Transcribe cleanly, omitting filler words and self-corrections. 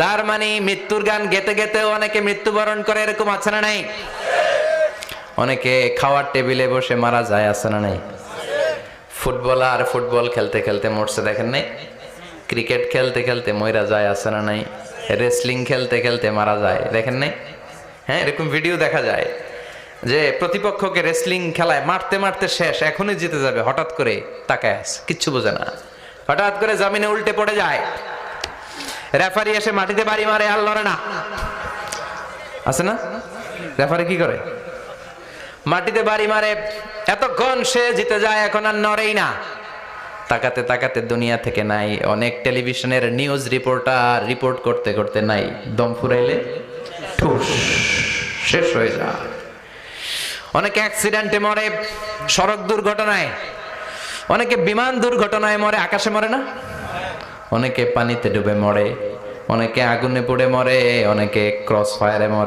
তার মানে মৃত্যুর গান গেতে গেতে অনেকে মৃত্যুবরণ করে, এরকম আছে না নাই? অনেকে খাওয়ার টেবিলে বসে মারা যায়, আছে না নাই? ফুটবলার ফুটবল খেলতে খেলতে মরছে, দেখেন নাই? ক্রিকেট খেলতে খেলতে মইরা যায়, আছে না নাই? রেসলিং খেলতে খেলতে মারা যায়, দেখেন নাই? হ্যাঁ, এরকম ভিডিও দেখা যায় যে প্রতিপক্ষকে রেসলিং খেলায় মারতে মারতে শেষ, এখনই জিতে যাবে, হঠাৎ করে তাকায় আছে, কিচ্ছু বোঝে না, হঠাৎ করে জমিনে উল্টে পড়ে যায়, রেফারি এসে মাটিতে বাড়ি মারে, আর লড়ে না, আছে না? রেফারি কি করে? মাটিতে বাড়ি মারে, এতক্ষণ সে জিতে যায়, এখন আর নড়েই না। তাকাতে তাকাতে দুনিয়া থেকে নাই। অনেক টেলিভিশনের নিউজ রিপোর্টার রিপোর্ট করতে করতে নাই, দম ফুরাইলে ঠুস শেষ হয়ে যায়। অনেকে অ্যাক্সিডেন্টে মরে, সড়ক দুর্ঘটনায়, অনেকে বিমান দুর্ঘটনায় মরে, আকাশে মরে না? অনেকে পানিতে ডুবে মরে, অনেকে আগুনে পুড়ে মরে, অনেকে ক্রস ফায়ারে মরে।